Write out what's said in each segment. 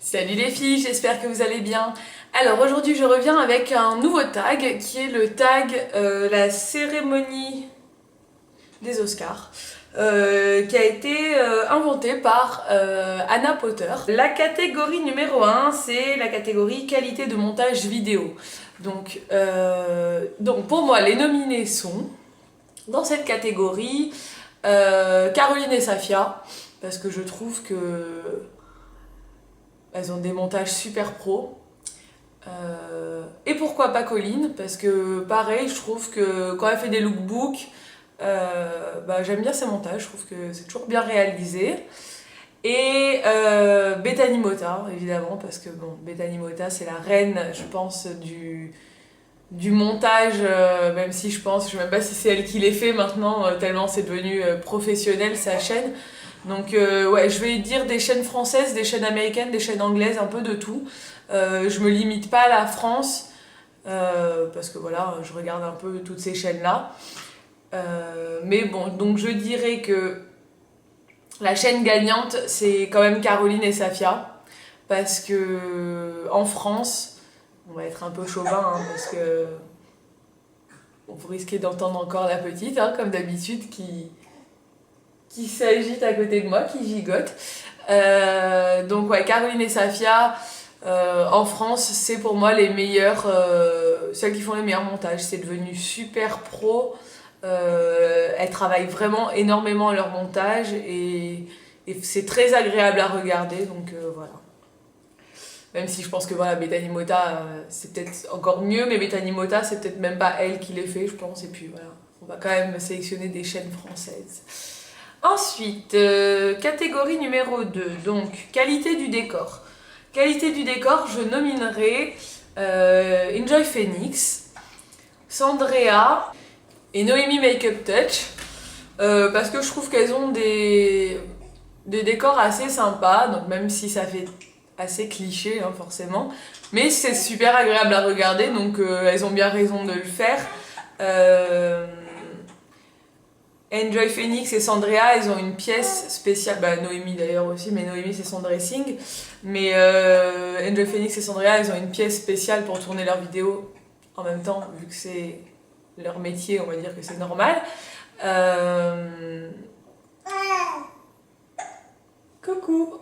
Salut les filles, j'espère que vous allez bien. Alors aujourd'hui je reviens avec un nouveau tag qui est le tag la cérémonie des Oscars qui a été inventé par Anna Potter. La catégorie numéro 1 c'est la catégorie qualité de montage vidéo. Donc pour moi les nominés sont dans cette catégorie Caroline et Safia parce que je trouve que elles ont des montages super pro. Et pourquoi pas Colline? Parce que pareil, je trouve que quand elle fait des lookbooks, j'aime bien ses montages, je trouve que c'est toujours bien réalisé. Et Bethany Mota, évidemment, parce que bon, Bethany Mota, c'est la reine, je pense, du montage, même si je sais même pas si c'est elle qui les fait maintenant, tellement c'est devenu professionnel sa chaîne. Donc ouais, je vais dire des chaînes françaises, des chaînes américaines, des chaînes anglaises, un peu de tout. Je me limite pas à la France, parce que voilà, je regarde un peu toutes ces chaînes-là. Mais bon, donc je dirais que la chaîne gagnante, c'est quand même Caroline et Safia. Parce que en France, on va être un peu chauvin, hein, parce que vous risquez d'entendre encore la petite, hein, comme d'habitude, qui s'agite à côté de moi, qui gigote. Donc ouais, Caroline et Safia, en France, c'est pour moi les meilleures, celles qui font les meilleurs montages. C'est devenu super pro. Elles travaillent vraiment énormément leur montage et c'est très agréable à regarder. Donc voilà. Même si je pense que voilà, Bethany Mota, c'est peut-être encore mieux, mais Bethany Mota, c'est peut-être même pas elle qui les fait, je pense. Et puis voilà, on va quand même sélectionner des chaînes françaises. Ensuite, catégorie numéro 2, donc qualité du décor. Qualité du décor, je nominerai Enjoy Phoenix, Sandrea et Noémie Makeup Touch, parce que je trouve qu'elles ont des décors assez sympas, donc même si ça fait assez cliché hein, forcément, mais c'est super agréable à regarder, donc elles ont bien raison de le faire. Enjoy Phoenix et Sandrea, elles ont une pièce spéciale, Noémie d'ailleurs aussi, mais Noémie c'est son dressing, mais Enjoy Phoenix et Sandrea, elles ont une pièce spéciale pour tourner leurs vidéos en même temps, vu que c'est leur métier, on va dire que c'est normal. Coucou.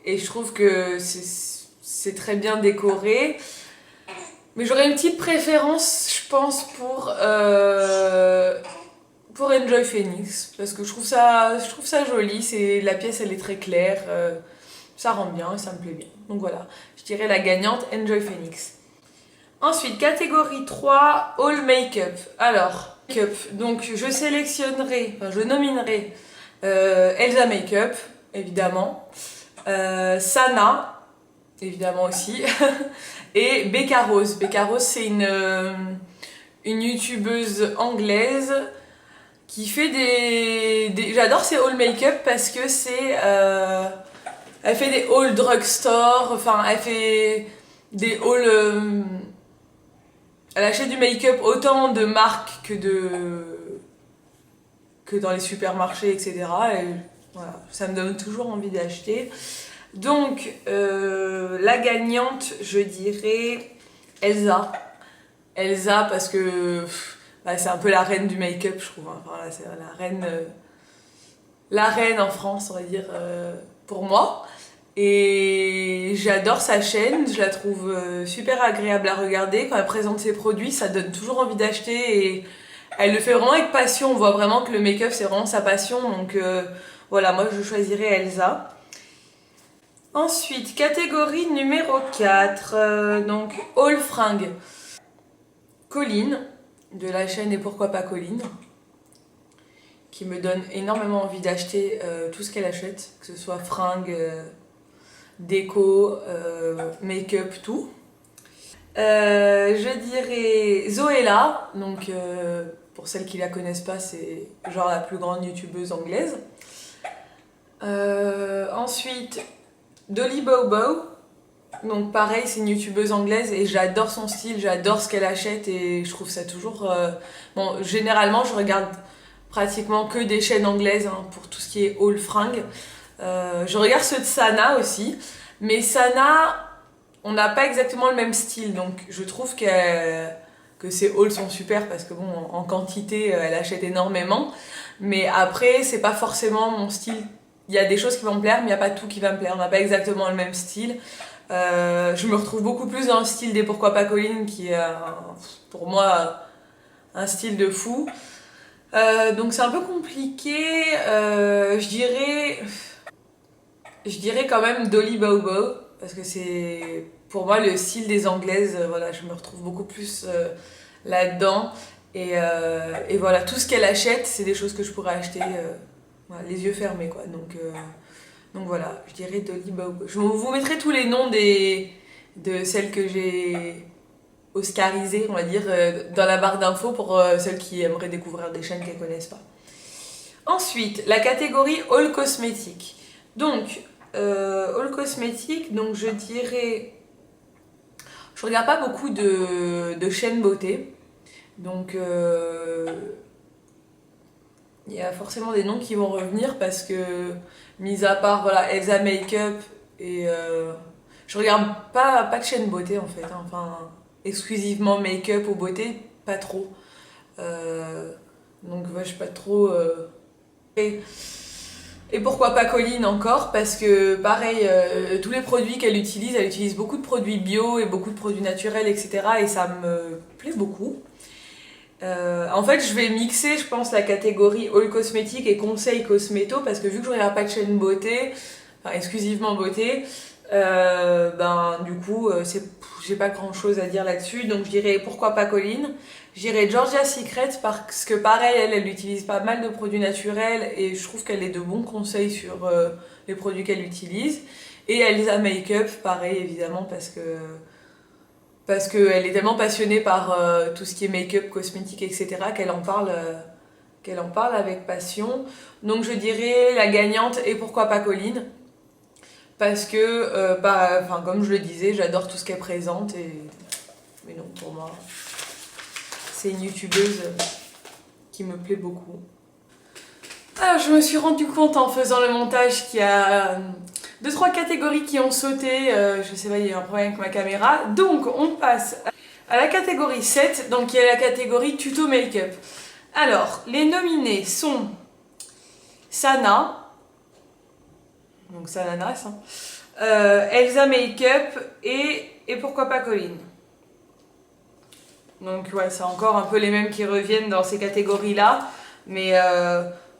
Et je trouve que c'est très bien décoré. Mais j'aurais une petite préférence, je pense, pour Enjoy Phoenix. Parce que je trouve ça joli. La pièce, elle est très claire. Ça rend bien et ça me plaît bien. Donc voilà, je dirais la gagnante, Enjoy Phoenix. Ensuite, catégorie 3, All Makeup. Alors, make-up. Donc je nominerai Elsa Makeup, évidemment. Sana, évidemment aussi. Et Becca Rose. Becca Rose, c'est une youtubeuse anglaise qui fait J'adore ses haul make-up parce que elle fait des hauls drugstore, enfin, elle fait des hauls. Elle achète du make-up autant de marques que dans les supermarchés, etc. Et voilà, ça me donne toujours envie d'acheter. Donc, la gagnante, je dirais Elsa. Elsa, parce que c'est un peu la reine du make-up, je trouve. Hein. Enfin, là, c'est la reine en France, on va dire, pour moi. Et j'adore sa chaîne, je la trouve super agréable à regarder. Quand elle présente ses produits, ça donne toujours envie d'acheter. Et elle le fait vraiment avec passion. On voit vraiment que le make-up, c'est vraiment sa passion. Donc voilà, moi, je choisirais Elsa. Ensuite, catégorie numéro 4, donc All Fringues. Colline, de la chaîne Et pourquoi pas Colline, qui me donne énormément envie d'acheter tout ce qu'elle achète, que ce soit fringues, déco, make-up, tout. Je dirais Zoéla, donc pour celles qui la connaissent pas, c'est genre la plus grande youtubeuse anglaise. Ensuite, Dolly Bobo, donc pareil, c'est une youtubeuse anglaise et j'adore son style, j'adore ce qu'elle achète et je trouve ça toujours... Bon, généralement, je regarde pratiquement que des chaînes anglaises hein, pour tout ce qui est haul fringues. Je regarde ceux de Sana aussi, Mais Sana, on n'a pas exactement le même style, donc je trouve que ses hauls sont super parce que bon, en quantité, elle achète énormément. Mais après, c'est pas forcément mon style. Il y a des choses qui vont me plaire, mais il n'y a pas tout qui va me plaire. On n'a pas exactement le même style. Je me retrouve beaucoup plus dans le style des Pourquoi pas Colline, qui est pour moi un style de fou. Donc c'est un peu compliqué. Je dirais quand même Dolly Bobo, parce que c'est pour moi le style des Anglaises. Voilà, je me retrouve beaucoup plus là-dedans. Et voilà, tout ce qu'elle achète, c'est des choses que je pourrais acheter voilà, les yeux fermés, quoi. Donc voilà, je dirais Dolly Bobo. Je vous mettrai tous les noms de celles que j'ai oscarisées, on va dire, dans la barre d'infos pour celles qui aimeraient découvrir des chaînes qu'elles connaissent pas. Ensuite, la catégorie All Cosmétique. Donc, All Cosmétique, donc je dirais... Je regarde pas beaucoup de chaînes beauté. Donc, il y a forcément des noms qui vont revenir parce que, mis à part voilà, Elsa Makeup et. Je regarde pas de chaîne beauté en fait, hein. Enfin, exclusivement make-up ou beauté, pas trop. Donc, ouais, je suis pas trop. Et pourquoi pas Colline encore? Parce que, pareil, tous les produits qu'elle utilise beaucoup de produits bio et beaucoup de produits naturels, etc. Et ça me plaît beaucoup. En fait, je vais mixer, je pense, la catégorie All Cosmétique et Conseil Cosméto parce que vu que je regarde pas de chaîne beauté, enfin exclusivement beauté, ben du coup, j'ai pas grand chose à dire là-dessus. Donc je dirais pourquoi pas Colline. Je dirais Georgia Secret parce que pareil, elle utilise pas mal de produits naturels et je trouve qu'elle ait de bons conseils sur les produits qu'elle utilise. Et Elsa Makeup, pareil évidemment parce qu'elle est tellement passionnée par tout ce qui est make-up, cosmétique, etc. qu'elle en parle avec passion. Donc je dirais la gagnante et pourquoi pas Colline. Parce que, comme je le disais, j'adore tout ce qu'elle présente. Mais non, pour moi, c'est une youtubeuse qui me plaît beaucoup. Alors, je me suis rendu compte en faisant le montage qu'il y a 2-3 catégories qui ont sauté. Je sais pas, il y a un problème avec ma caméra. Donc, on passe à la catégorie 7, donc qui est la catégorie tuto make-up. Alors, les nominés sont Sana, donc Sananas, hein, Elsa Makeup et pourquoi pas Colline. Donc, ouais, c'est encore un peu les mêmes qui reviennent dans ces catégories-là. Mais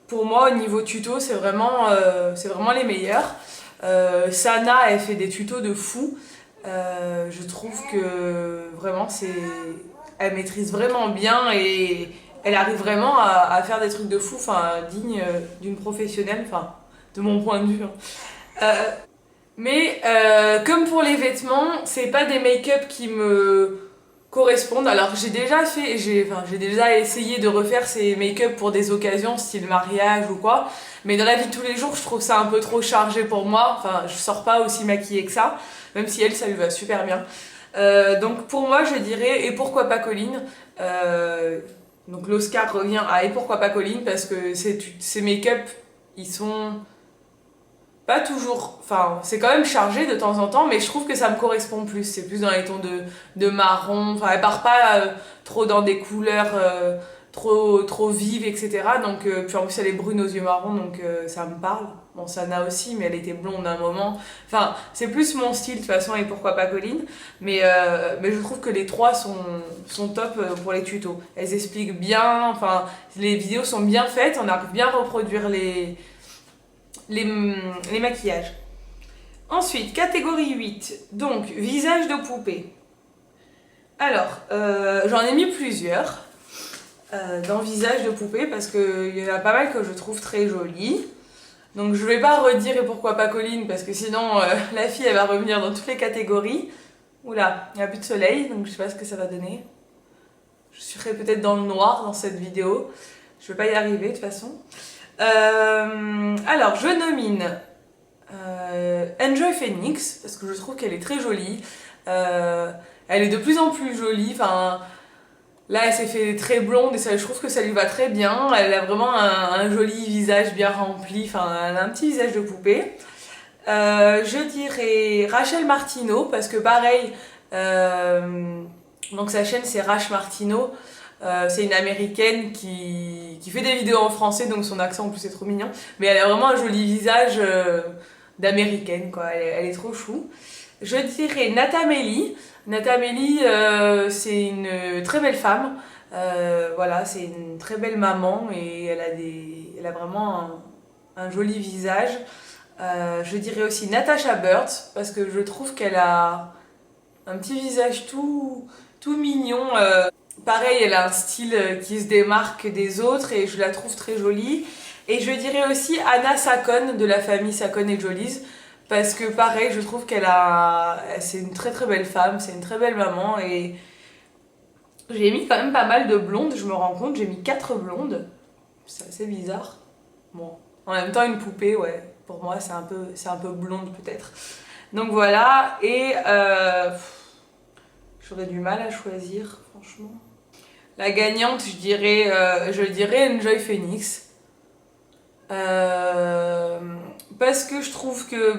pour moi, au niveau tuto, c'est vraiment les meilleurs. Sana, elle fait des tutos de fou. Je trouve que vraiment, elle maîtrise vraiment bien et elle arrive vraiment à faire des trucs de fou, dignes d'une professionnelle, de mon point de vue. Mais comme pour les vêtements, c'est pas des make-up qui me correspondent. Alors j'ai déjà essayé de refaire ces make-up pour des occasions style mariage ou quoi, mais dans la vie de tous les jours je trouve ça un peu trop chargé pour moi. Enfin, je sors pas aussi maquillée que ça, même si elle, ça lui va super bien. Donc pour moi je dirais et pourquoi pas Colline. Donc l'Oscar revient à et pourquoi pas Colline parce que ces make-up ils sont pas toujours, enfin c'est quand même chargé de temps en temps, mais je trouve que ça me correspond plus. C'est plus dans les tons de marron, enfin elle part pas trop dans des couleurs trop vives, etc. Donc puis en plus elle est brune aux yeux marrons, donc ça me parle. Bon, Sana aussi, mais elle était blonde à un moment. Enfin, c'est plus mon style de toute façon, et pourquoi pas Colline. Mais je trouve que les trois sont top pour les tutos. Elles expliquent bien, enfin les vidéos sont bien faites, on arrive bien à reproduire les maquillages. Ensuite, catégorie 8, donc visage de poupée. Alors, j'en ai mis plusieurs dans visage de poupée parce qu'il y en a pas mal que je trouve très jolies. Donc je vais pas redire et pourquoi pas Colline parce que sinon la fille elle va revenir dans toutes les catégories. Oula, il n'y a plus de soleil donc je sais pas ce que ça va donner. Je serai peut-être dans le noir dans cette vidéo. Je vais pas y arriver de toute façon. Alors, je nomine Enjoy Phoenix parce que je trouve qu'elle est très jolie. Elle est de plus en plus jolie. Enfin, là, elle s'est fait très blonde et ça, je trouve que ça lui va très bien. Elle a vraiment un joli visage bien rempli. Enfin, elle a un petit visage de poupée. Je dirais Rachel Martineau, parce que pareil, donc sa chaîne c'est Rach Martineau. C'est une américaine qui fait des vidéos en français, donc son accent en plus est trop mignon. Mais elle a vraiment un joli visage d'américaine, quoi. Elle est trop chou. Je dirais Nata Meli. Nata Meli, c'est une très belle femme. Voilà, c'est une très belle maman et elle a vraiment un joli visage. Je dirais aussi Natasha Bird, parce que je trouve qu'elle a un petit visage tout mignon. Pareil, elle a un style qui se démarque des autres et je la trouve très jolie. Et je dirais aussi Anna Sakon de la famille Sakon et Jolies, parce que pareil, je trouve c'est une très très belle femme, c'est une très belle maman et j'ai mis quand même pas mal de blondes, je me rends compte, j'ai mis 4 blondes. C'est assez bizarre. Bon, en même temps une poupée, ouais, pour moi c'est un peu blonde peut-être. Donc voilà, et j'aurais du mal à choisir, franchement. La gagnante, je dirais Enjoy Phoenix. Parce que je trouve que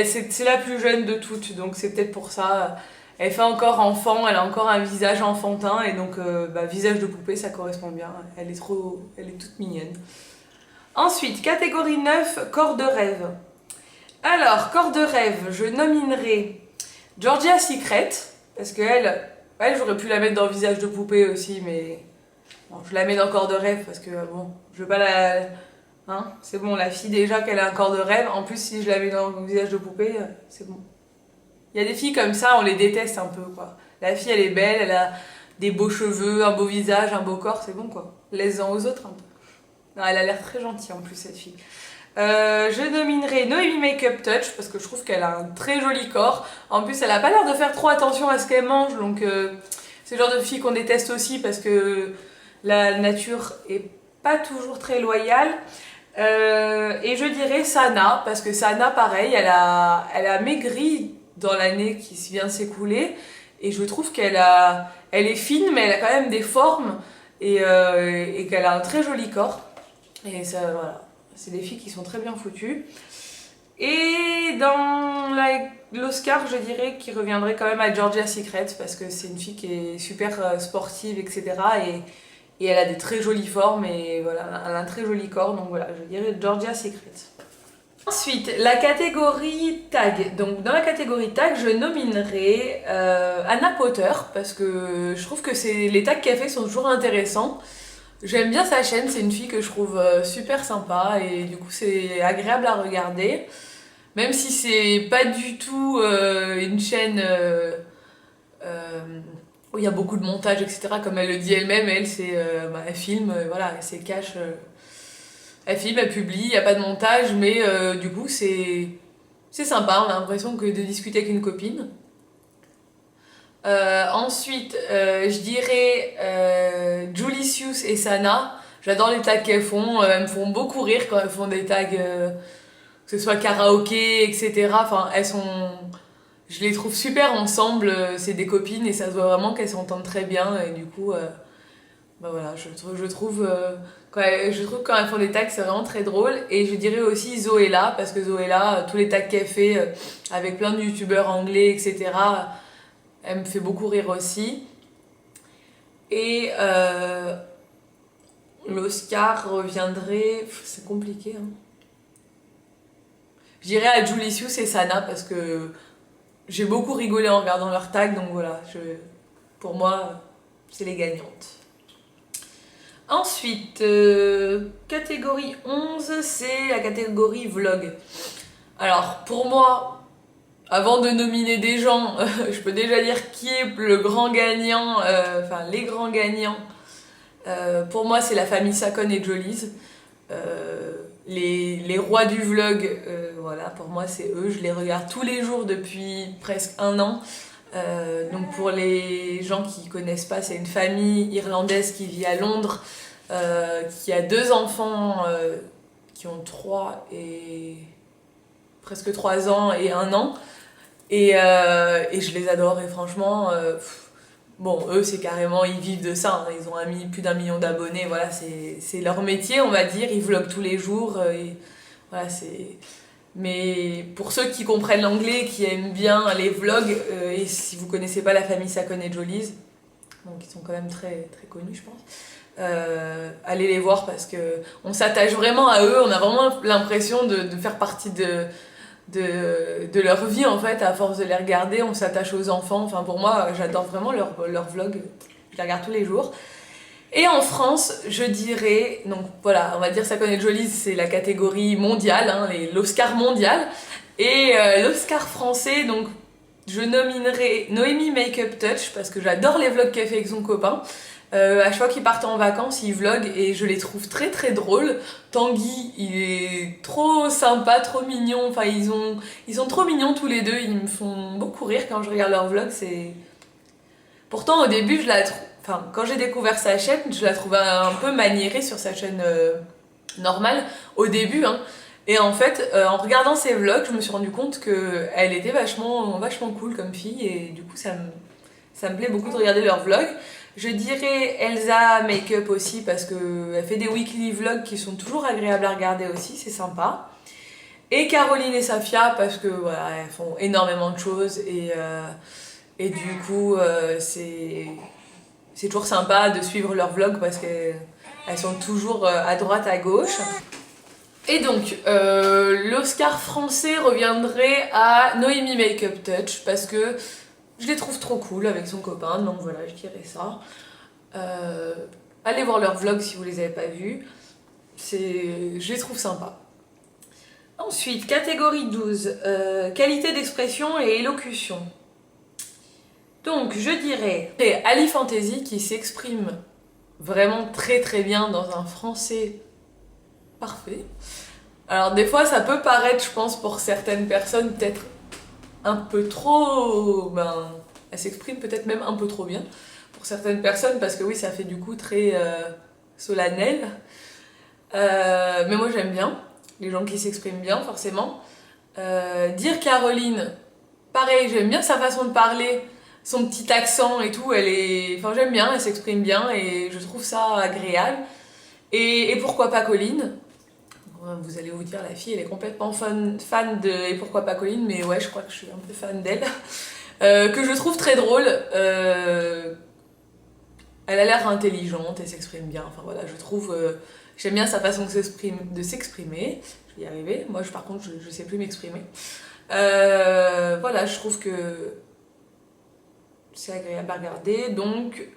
c'est la plus jeune de toutes, donc c'est peut-être pour ça. Elle fait encore enfant, elle a encore un visage enfantin, et donc visage de poupée, ça correspond bien. Elle est toute mignonne. Ensuite, catégorie 9, corps de rêve. Alors, corps de rêve, je nominerai Georgia Secret, parce que elle j'aurais pu la mettre dans visage de poupée aussi, mais bon, je la mets dans corps de rêve parce que bon, je veux pas la. Hein, c'est bon, la fille déjà qu'elle a un corps de rêve, en plus si je la mets dans visage de poupée, c'est bon. Il y a des filles comme ça, on les déteste un peu quoi. La fille elle est belle, elle a des beaux cheveux, un beau visage, un beau corps, c'est bon quoi. Laisse-en aux autres un peu. Non, elle a l'air très gentille en plus cette fille. Je nominerai Noémie Makeup Touch parce que je trouve qu'elle a un très joli corps. En plus, elle a pas l'air de faire trop attention à ce qu'elle mange, donc c'est le genre de fille qu'on déteste aussi parce que la nature est pas toujours très loyale. Et je dirais Sana parce que Sana, pareil, elle a maigri dans l'année qui vient de s'écouler et je trouve elle est fine, mais elle a quand même des formes et qu'elle a un très joli corps. Et ça, voilà. C'est des filles qui sont très bien foutues. Et dans l'Oscar, je dirais qu'il reviendrait quand même à Georgia Secret parce que c'est une fille qui est super sportive, etc. Et elle a des très jolies formes et voilà, elle a un très joli corps. Donc voilà, je dirais Georgia Secret. Ensuite, la catégorie tag. Donc dans la catégorie tag, je nominerai Anna Potter parce que je trouve que les tags qu'elle fait sont toujours intéressants. J'aime bien sa chaîne, c'est une fille que je trouve super sympa et du coup c'est agréable à regarder. Même si c'est pas du tout une chaîne où il y a beaucoup de montage, etc. Comme elle le dit elle-même, elle filme, voilà, elle se cache. Elle filme, elle publie, il n'y a pas de montage, mais du coup c'est sympa, on a l'impression que de discuter avec une copine. Ensuite, je dirais Julicius et Sana. J'adore les tags qu'elles font. Elles me font beaucoup rire quand elles font des tags, que ce soit karaoké, etc. Enfin, je les trouve super ensemble. C'est des copines et ça se voit vraiment qu'elles s'entendent très bien. Et du coup, voilà, je trouve quand elles font des tags, c'est vraiment très drôle. Et je dirais aussi Zoéla, parce que Zoéla, tous les tags qu'elle fait avec plein de youtubeurs anglais, etc. Elle me fait beaucoup rire aussi. Et l'Oscar reviendrait. C'est compliqué. Hein. Je dirais à Julicius et Sana parce que j'ai beaucoup rigolé en regardant leurs tags. Donc voilà, pour moi, c'est les gagnantes. Ensuite, catégorie 11, c'est la catégorie vlog. Alors, pour moi, avant de nominer des gens, je peux déjà dire qui est le grand gagnant, enfin les grands gagnants. Pour moi, c'est la famille Sakon et Jolies. Les rois du vlog, voilà, pour moi, c'est eux. Je les regarde tous les jours depuis presque 1 an. Donc pour les gens qui connaissent pas, c'est une famille irlandaise qui vit à Londres, qui a 2 enfants qui ont 3 et presque 3 ans et 1 an. Et je les adore et franchement, bon, eux c'est carrément, ils vivent de ça, hein. Ils ont plus d'1 million d'abonnés, voilà, c'est leur métier on va dire, ils vloguent tous les jours, et voilà, Mais pour ceux qui comprennent l'anglais, qui aiment bien les vlogs, et si vous connaissez pas la famille Sakon et Jolies, donc ils sont quand même très, très connus je pense, allez les voir parce que on s'attache vraiment à eux, on a vraiment l'impression de faire partie de leur vie en fait, à force de les regarder, on s'attache aux enfants, enfin pour moi j'adore vraiment leur vlog, je les regarde tous les jours. Et en France, je dirais, donc voilà, on va dire Sakon et Jolies, c'est la catégorie mondiale, hein, l'Oscar mondial, et l'Oscar français, donc je nominerai Noémie Makeup Touch, parce que j'adore les vlogs qu'elle fait avec son copain. À chaque fois qu'ils partent en vacances, ils vloguent et je les trouve très très drôles. Tanguy, il est trop sympa, trop mignon, enfin ils sont trop mignons tous les deux, ils me font beaucoup rire quand je regarde leurs vlogs, c'est... Pourtant au début je la trouve... Enfin, quand j'ai découvert sa chaîne, je la trouvais un peu maniérée sur sa chaîne normale, au début, hein. Et en fait, en regardant ses vlogs, je me suis rendu compte qu'elle était vachement cool comme fille, et du coup ça me plaît beaucoup de regarder leurs vlogs. Je dirais Elsa Makeup aussi, parce qu'elle fait des weekly vlogs qui sont toujours agréables à regarder aussi, c'est sympa. Et Caroline et Safia, parce que voilà, elles font énormément de choses, et du coup, c'est toujours sympa de suivre leurs vlogs parce qu'elles sont toujours à droite, à gauche. Et donc, l'Oscar français reviendrait à Noémie Makeup Touch parce que je les trouve trop cool avec son copain, donc voilà, je dirais ça. Allez voir leurs vlogs si vous les avez pas vus, je les trouve sympas. Ensuite, catégorie 12, qualité d'expression et élocution. Donc je dirais Ali Fantasy qui s'exprime vraiment très très bien dans un français parfait. Alors des fois ça peut paraître, je pense pour certaines personnes, peut-être un peu trop... elle s'exprime peut-être même un peu trop bien pour certaines personnes parce que oui ça fait du coup très solennel. Mais moi j'aime bien les gens qui s'expriment bien forcément. Dire Caroline, pareil j'aime bien sa façon de parler. Son petit accent et tout, enfin j'aime bien, elle s'exprime bien et je trouve ça agréable. Et pourquoi pas Colline? Vous allez vous dire, la fille elle est complètement fan de Et pourquoi pas Colline, mais ouais, je crois que je suis un peu fan d'elle. Que je trouve très drôle. Elle a l'air intelligente, elle s'exprime bien. Enfin voilà, je trouve. J'aime bien sa façon de s'exprimer. Je vais y arriver. Moi, par contre, je sais plus m'exprimer. Voilà, je trouve que c'est agréable à regarder, donc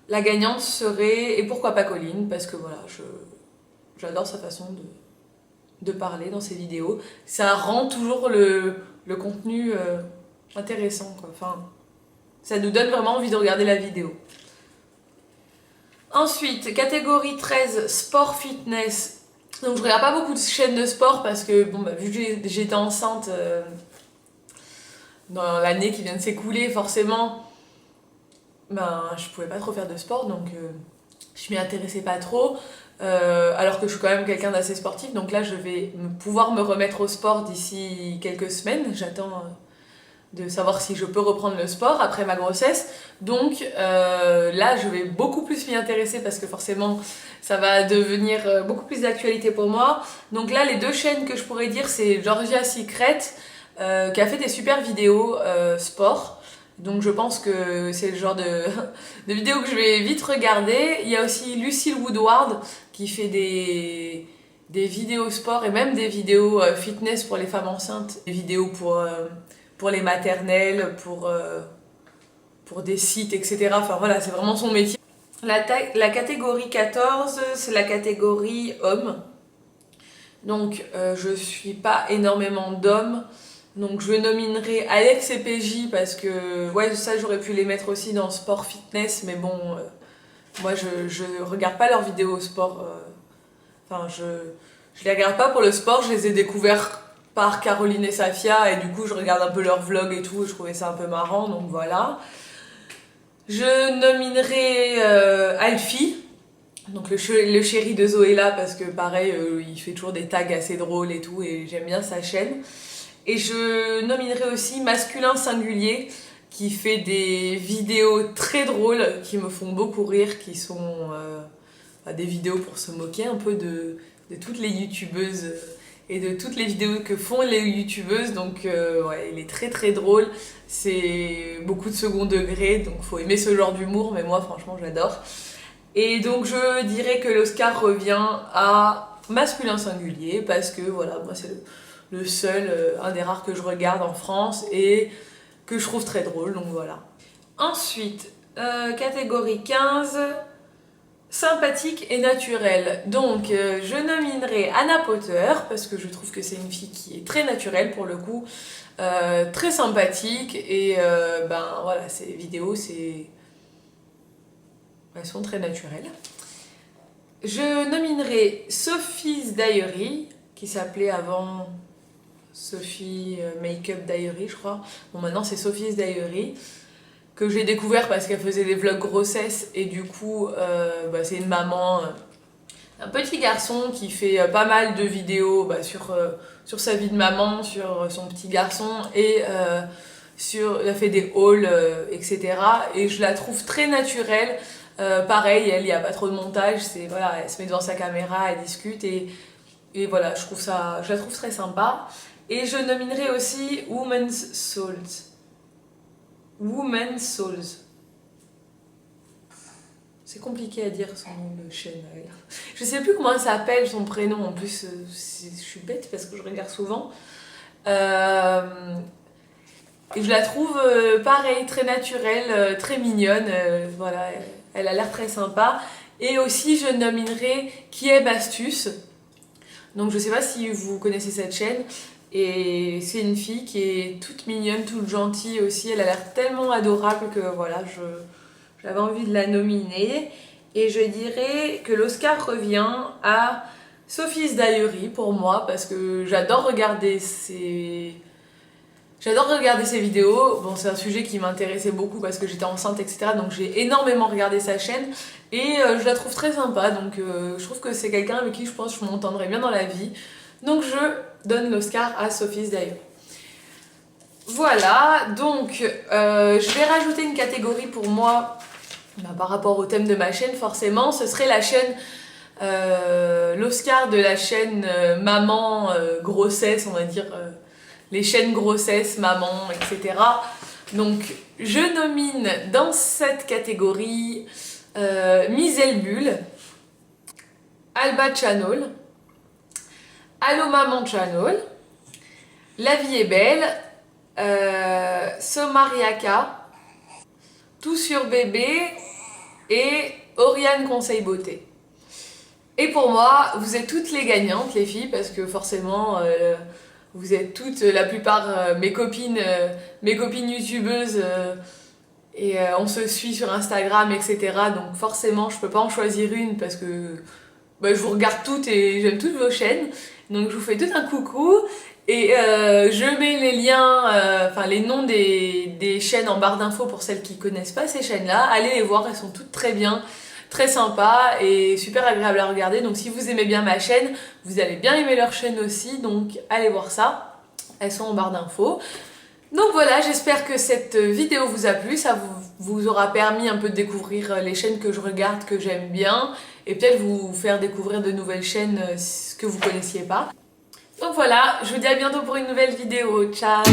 la gagnante serait Et pourquoi pas Colline, parce que voilà, j'adore sa façon de parler dans ses vidéos, ça rend toujours le contenu intéressant quoi. Enfin, ça nous donne vraiment envie de regarder la vidéo. Ensuite, catégorie 13, sport fitness. Donc je regarde pas beaucoup de chaînes de sport parce que bon, vu que j'étais enceinte dans l'année qui vient de s'écouler, forcément, je pouvais pas trop faire de sport, donc je m'y intéressais pas trop. Alors que je suis quand même quelqu'un d'assez sportif, donc là je vais pouvoir me remettre au sport d'ici quelques semaines. J'attends de savoir si je peux reprendre le sport après ma grossesse. Donc là je vais beaucoup plus m'y intéresser parce que forcément ça va devenir beaucoup plus d'actualité pour moi. Donc là les deux chaînes que je pourrais dire c'est Georgia Secret qui a fait des super vidéos sport. Donc je pense que c'est le genre de vidéos que je vais vite regarder. Il y a aussi Lucille Woodward qui fait des vidéos sport et même des vidéos fitness pour les femmes enceintes. Des vidéos pour les maternelles, pour des sites, etc. Enfin voilà, c'est vraiment son métier. La catégorie 14, c'est la catégorie hommes. Donc je suis pas énormément d'hommes. Donc je nominerai Alex et PJ parce que ouais ça j'aurais pu les mettre aussi dans sport fitness mais bon moi je regarde pas leurs vidéos sport enfin je les regarde pas pour le sport, je les ai découverts par Caroline et Safia et du coup je regarde un peu leurs vlogs et tout, je trouvais ça un peu marrant donc voilà. Je nominerai Alfie, donc le chéri de Zoéla parce que pareil il fait toujours des tags assez drôles et tout et j'aime bien sa chaîne. Et je nominerai aussi Masculin Singulier qui fait des vidéos très drôles qui me font beaucoup rire, qui sont des vidéos pour se moquer un peu de toutes les youtubeuses et de toutes les vidéos que font les youtubeuses, donc ouais, il est très très drôle, c'est beaucoup de second degré, donc faut aimer ce genre d'humour, mais moi franchement j'adore. Et donc je dirais que l'Oscar revient à masculin singulier, parce que voilà, moi c'est le seul, un des rares que je regarde en France et que je trouve très drôle, donc voilà. Ensuite, catégorie 15, sympathique et naturelle. Donc je nominerai Anna Potter, parce que je trouve que c'est une fille qui est très naturelle pour le coup, très sympathique, et ben voilà, ses vidéos, elles sont très naturelles. Je nominerai Sophie's Diary, qui s'appelait avant Sophie Makeup Diary, je crois. Bon, maintenant c'est Sophie's Diary, que j'ai découvert parce qu'elle faisait des vlogs grossesse, et du coup, bah, c'est une maman, un petit garçon qui fait pas mal de vidéos bah, sur sa vie de maman, sur son petit garçon, et elle a fait des hauls, etc. Et je la trouve très naturelle. Pareil, elle, il n'y a pas trop de montage, voilà, elle se met devant sa caméra, elle discute, et voilà, je la trouve très sympa. Et je nominerai aussi Women's Souls. Women's Souls. C'est compliqué à dire son nom de chaîne. Je sais plus comment elle s'appelle, son prénom, en plus je suis bête parce que je regarde souvent. Et je la trouve pareil, très naturelle, très mignonne, voilà, elle a l'air très sympa. Et aussi je nominerai Kieb Astuce. Donc je sais pas si vous connaissez cette chaîne, et c'est une fille qui est toute mignonne, toute gentille aussi, elle a l'air tellement adorable que voilà, j'avais envie de la nominer. Et je dirais que l'Oscar revient à Sophie's Diary pour moi, parce que j'adore regarder ses vidéos. Bon, c'est un sujet qui m'intéressait beaucoup parce que j'étais enceinte, etc. Donc j'ai énormément regardé sa chaîne, et je la trouve très sympa. Donc je trouve que c'est quelqu'un avec qui je pense que je m'entendrais bien dans la vie. Donc je donne l'Oscar à Sophie's Diary. Voilà, donc je vais rajouter une catégorie pour moi, bah, par rapport au thème de ma chaîne forcément. Ce serait la chaîne, l'Oscar de la chaîne maman, grossesse, on va dire, les chaînes grossesse, maman, etc. Donc je nomine dans cette catégorie Misel Bulle, Alba Channel, Allo Maman Channel, La Vie est Belle, Somariaka, Tout sur Bébé et Oriane Conseil Beauté. Et pour moi, vous êtes toutes les gagnantes, les filles, parce que forcément, vous êtes toutes, la plupart, mes copines youtubeuses, et on se suit sur Instagram, etc. Donc forcément, je peux pas en choisir une parce que bah, je vous regarde toutes et j'aime toutes vos chaînes. Donc je vous fais tout un coucou, et je mets les liens, enfin les noms des chaînes en barre d'infos pour celles qui connaissent pas ces chaînes-là. Allez les voir, elles sont toutes très bien, très sympas et super agréables à regarder. Donc si vous aimez bien ma chaîne, vous allez bien aimer leur chaîne aussi, donc allez voir ça. Elles sont en barre d'infos. Donc voilà, j'espère que cette vidéo vous a plu, ça vous aura permis un peu de découvrir les chaînes que je regarde, que j'aime bien, et peut-être vous faire découvrir de nouvelles chaînes que vous connaissiez pas. Donc voilà, je vous dis à bientôt pour une nouvelle vidéo, ciao!